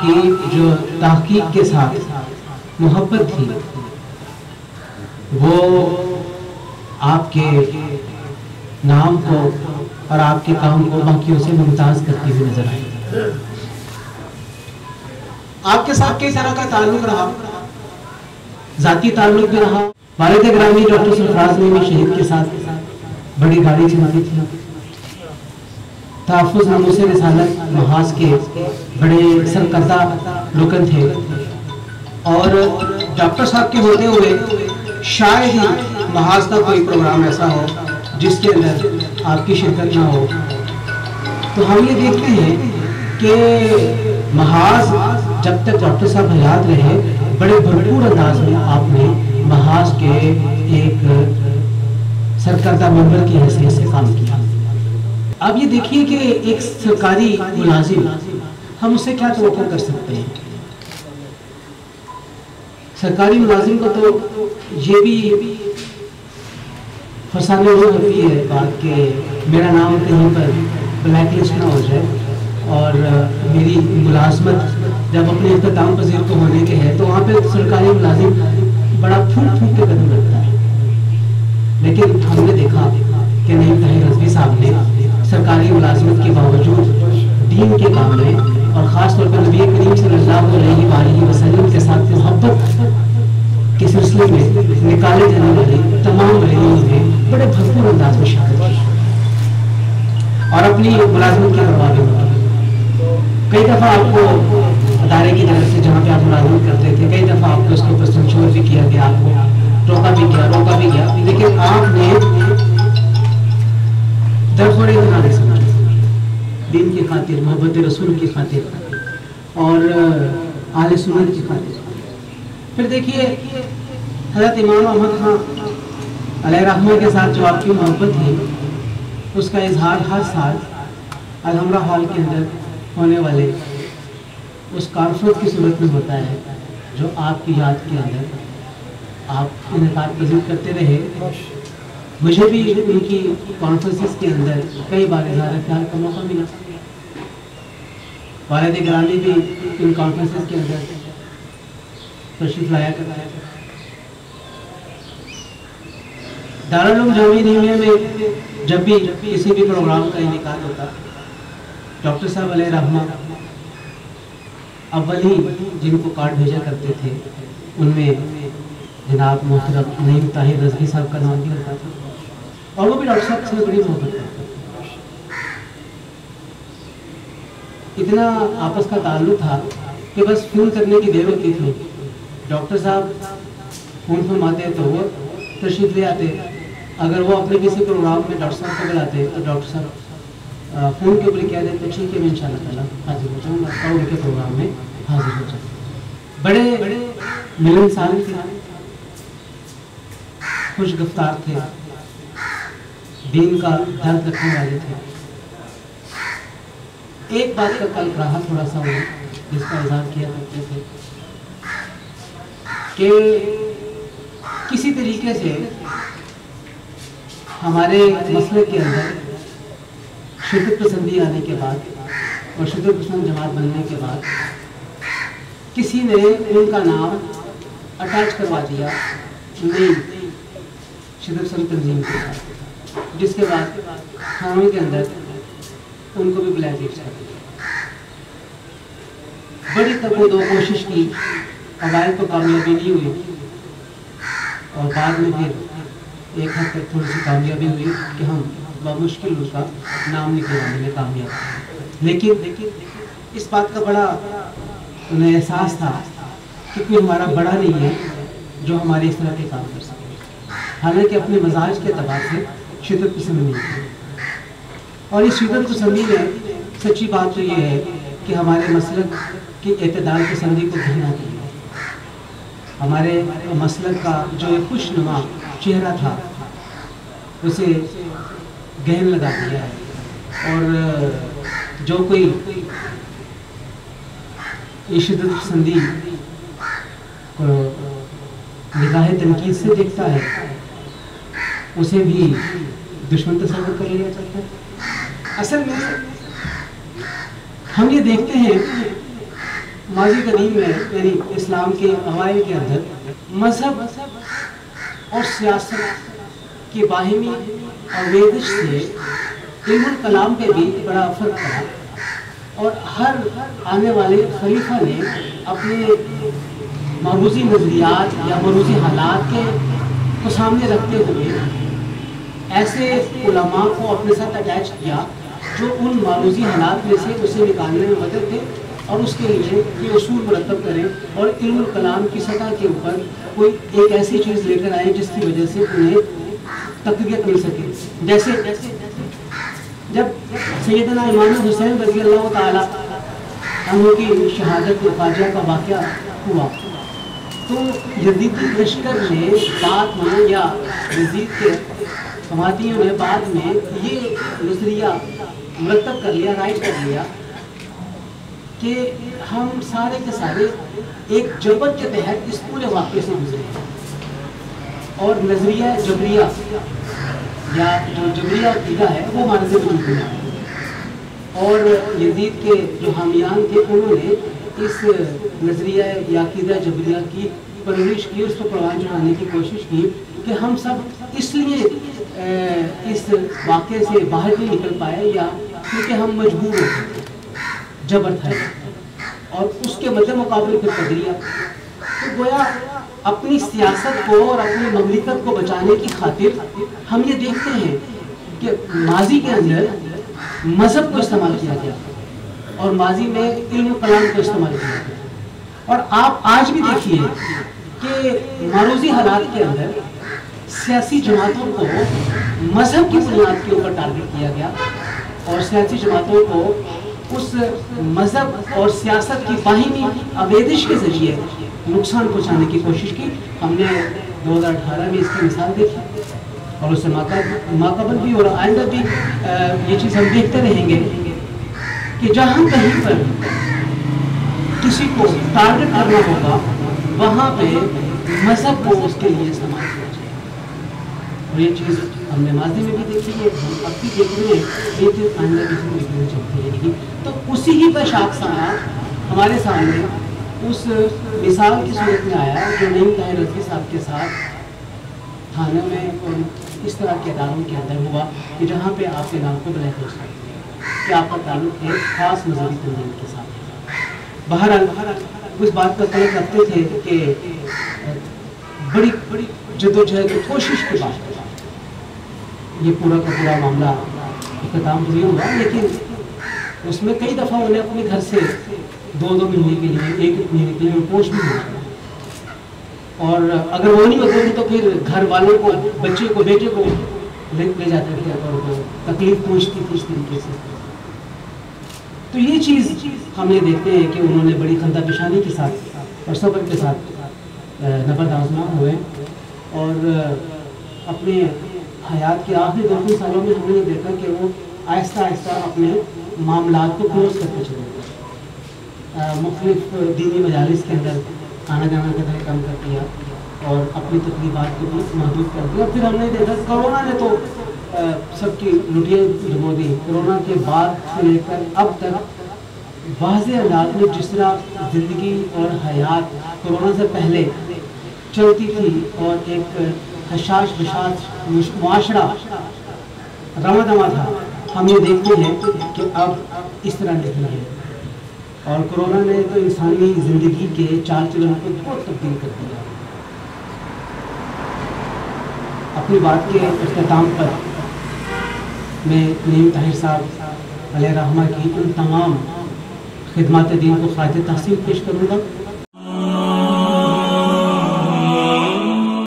کی جو تحقیق کے ساتھ محبت تھی وہ آپ کے نام کو اور آپ کے کام کو باقیوں سے ممتاز کرتی ہوئی نظر آئی. آپ کے ساتھ کئی طرح کا تعلق رہا, ذاتی تعلق بھی رہا. والد گرامی ڈاکٹر سرفراز نعیمی شہید کے ساتھ بڑی گاڑی چلائی تھی. تحفظ ناموس رسالت محاذ کے بڑے سرکردہ رکن تھے, اور ڈاکٹر صاحب کے ہوتے ہوئے شاید ہی محاذ کا کوئی پروگرام ایسا ہو جس کے اندر آپ کی شرکت نہ ہو. تو ہم یہ دیکھتے ہیں کہ محاذ جب تک ڈاکٹر صاحب حیات رہے بڑے بھرپور انداز میں آپ نے محاذ کے ایک سرکردہ ممبر کی حیثیت سے کام کیا. اب یہ دیکھیے کہ ایک سرکاری ملازم ہم اس سے کیا توقع کر سکتے ہیں. سرکاری ملازم کو تو یہ بھی فرسانے ہوتی ہے بات کہ میرا نام کہیں پر بلیک لسٹ نہ ہو جائے, اور میری ملازمت جب اپنے اختتام پذیر کو ہونے کے ہے تو وہاں پہ سرکاری ملازم بڑا پھوٹ پھوٹ کے قدم رکھتا ہے. لیکن ہم نے دیکھا کہ نعیم طاہر رضوی صاحب نے سرکاری ملازمت کے باوجود دین کے کام میں اور خاص طور پر نبی کریم صلی اللہ علیہ وسلم کے ساتھ محبت کے سلسلے میں نکالے جانے والی تمام ریلیوں میں بڑے بھرپور انداز میں شرکت کی اور اپنی ملازمت کی پرواہ کی. کئی دفعہ آپ کو ادارے کی طرف سے جہاں پہ آپ ملازمت کرتے تھے کئی دفعہ آپ کو اس کے اوپر سنسور بھی کیا گیا, آپ کو روکا بھی گیا, لیکن آپ نے درخورے اتنا نہیں سمجھا دین کی خاطر, محبت رسول کی خاطر اور اہل سنت کی خاطر. پھر دیکھیے حضرت امام احمد خان علیہ رحمہ کے ساتھ جو آپ کی محبت تھی اس کا اظہار ہر سال الحمرہ ہال کے اندر ہونے والے اس کانفرنس کی صورت میں ہوتا ہے جو آپ کی یاد کے اندر آپ انعقاد پذیر کرتے رہے. مجھے بھی ان کی کانفرنسز کے اندر کئی بار اظہار خیال کا موقع ملا. والد گرامی بھی ان کانفرنسز کے اندر تشریف لایا کرتا ہے. دارالعلوم جامعہ نعیمیہ میں جب بھی کسی بھی پروگرام کا انعقاد ہوتا ڈاکٹر صاحب علیہ رحمہ اول ہی جن کو کارڈ بھیجا کرتے تھے ان میں جناب محترم نعیم طاہر رضوی صاحب کا نام بھی ہوتا تھا, اور وہ بھی ڈاکٹر صاحب سے بڑی محبت کرتے تھے. اتنا آپس کا تعلق تھا کہ بس فون کرنے کی دیر ہوتی تھی, ڈاکٹر صاحب فون فرماتے تو وہ تشریف لے آتے. اگر وہ اپنے کسی پروگرام میں ڈاکٹر صاحب کو بلاتے تو ڈاکٹر صاحب فون کے اوپر کہہ دیتے ٹھیک ہے میں انشاءاللہ تعالیٰ حاضر ہو جاؤں گا اور ان کے پروگرام میں حاضر ہو جاؤں. بڑے ملنسار تھے, خوش گفتار تھے, دین کا درد رکھنے والے تھے. ایک بات کا کل رہا تھوڑا سا وہ جس کا اظہار کیا کرتے تھے کہ کسی طریقے سے ہمارے مسئلے کے اندر شدت پسندی آنے کے بعد اور شدت پسند جماعت بننے کے بعد کسی نے ان کا نام اٹیچ کروا دیا نئی شدت پسند تنظیم کے ساتھ, جس کے بعد تھانوں کے اندر ان کو بھی بلیک لسٹ کر دیا. بڑی تک وہ کوشش کی, اوائل کو کامیابی نہیں ہوئی اور بعد میں پھر ایک حد تک تھوڑی سی کامیابی ہوئی کہ ہم بمشکل اس کا نام نکلوانے میں کامیاب ہوئے. لیکن اس بات کا بڑا انہیں احساس تھا کہ کوئی ہمارا بڑا نہیں ہے جو ہمارے اس طرح کے کام کر سکے. حالانکہ اپنے مزاج کے اعتبار سے شدت پسند نہیں تھی, اور اس شدت پسندی میں سچی بات تو یہ ہے کہ ہمارے مسلک کی اعتدال پسندی کو گھنا دیا. ہمارے مسلک کا جو ایک خوش نما چہرہ تھا اسے گہن لگا دیا ہے, اور جو کوئی شدت پسندی کو نگاہ تنقید سے دیکھتا ہے اسے بھی دشمن تصور کر لیا جاتا ہے. اصل میں ہم یہ دیکھتے ہیں ماضی قدیم میں یعنی اسلام کے اوائل کے اندر مذہب اور سیاست کی باہمی آمیزش سے علم الکلام پہ بھی بڑا فرق پڑا، اور ہر آنے والے خلیفہ نے اپنے معروضی نظریات یا معروضی حالات کو سامنے رکھتے ہوئے ایسے علماء کو اپنے ساتھ اٹیچ کیا جو ان معروضی حالات میں سے اسے نکالنے میں مدد تھے، اور اس کے لیے یہ اصول مرتب کریں اور علم الکلام کی سطح کے اوپر کوئی ایک ایسی چیز لے کر آئیں جس کی وجہ سے انہیں تقویت مل سکے۔ جیسے جب سیدنا امام حسین رضی اللہ تعالیٰ عنہ کی شہادت فاجعہ کا واقعہ ہوا تو یزیدی لشکر نے بعد میں یا یزید کے سماعتیوں نے بعد میں یہ نظریہ مرتب کر لیا، رائٹ کر لیا کہ ہم سارے کے سارے ایک جبر کے تحت اس پورے واقعے سے گزرے ہیں، اور نظریہ جبریہ یا جو جبریہ عقیدہ ہے وہ ہمارے سے وجود میں آیا، اور یزید کے جو حامیان تھے انہوں نے اس نظریہ یا عقیدہ جبریہ کی پرورش کی، اس کو پروان چڑھانے کی کوشش کی کہ ہم سب اس لیے اس واقعے سے باہر نہیں نکل پائے یا کیونکہ ہم مجبور ہو گئے، جبر تھا، اور اس کے مد مقابل پھر قدریہ۔ تو گویا اپنی سیاست کو اور اپنی مملکت کو بچانے کی خاطر ہم یہ دیکھتے ہیں کہ ماضی کے اندر مذہب کو استعمال کیا گیا اور ماضی میں علم کلام کو استعمال کیا گیا، اور آپ آج بھی دیکھیے کہ معروضی حالات کے اندر سیاسی جماعتوں کو مذہب کی بنیاد کے اوپر ٹارگٹ کیا گیا، اور سیاسی جماعتوں کو اس مذہب اور سیاست کی باہمی آمیزش کے ذریعے نقصان پہنچانے کی کوشش کی۔ ہم نے 2018 میں اس کی مثال دیکھی، اور اس سے ماقبل بھی اور آئندہ بھی یہ چیز ہم دیکھتے رہیں گے کہ جہاں کہیں پر کسی کو ٹارگٹ کرنا ہوگا وہاں پہ مذہب کو اس کے لیے استعمال کیا جائے، اور یہ چیز ہم نے ماضی میں بھی دیکھی ہے، ہم اب بھی دیکھ رہے ہیں، یہ چیز آئندہ بھی دیکھنے چلتی رہے گی۔ تو اسی ہی کا شاخسانہ ہمارے سامنے اس مثال کی صورت میں آیا جو نعیم طاہر رضوی صاحب کے ساتھ تھانے میں اور اس طرح کے اداروں کے اندر ہوا کہ جہاں پہ آپ کے نام کو بلیک لسٹ کر دیا کہ آپ کا تعلق ایک خاص مذہبی تنظیم کے ساتھ۔ بہرحال اس بات کا طلب رکھتے تھے کہ بڑی جدوجہد کوشش کے بعد یہ پورا کا پورا معاملہ اختتام پذیر ہوا، لیکن اس میں کئی دفعہ انہیں اپنے گھر سے 2 مہینے کے لیے 1 مہینے کے لیے پوسٹ بھی ہونا، اور اگر وہ نہیں ہوتے تو پھر گھر والوں کو، بچے کو، بیٹے کو لے جاتے تھے اور تکلیف پہنچتی تھی اس طریقے سے۔ تو یہ چیز ہم یہ دیکھتے ہیں کہ انہوں نے بڑی خندہ پیشانی کے ساتھ اور صبر کے ساتھ نبرد آزما ہوئے، اور اپنے حیات کے آخری 2-3 سالوں میں ہم نے دیکھا کہ وہ آہستہ آہستہ اپنے معاملات کو کلوز کرتے چلے گئے، مختلف دینی مجالس کے اندر آنا جانا کا کم کر دیا اور اپنی تقریبات کو بھی محدود کر دیا۔ پھر ہم نے دیکھا کرونا نے تو سب کی لٹیاں جمو دی، کرونا کے بعد سے لے کر اب تک واضح انداز میں جس طرح زندگی اور حیات کرونا سے پہلے چلتی تھی اور ایک حشاش بشاش معاشرہ رواں دواں تھا، ہم یہ دیکھتے ہیں کہ اب اس طرح نہیں ہے، اور کرونا نے تو انسانی زندگی کے چال چلن کو بہت تبدیل کر دیا۔ اپنی بات کے اختتام پر میں نعیم طاہر صاحب علیہ رحمہ کی ان تمام خدمات دین کو خراج تحسین پیش کروں گا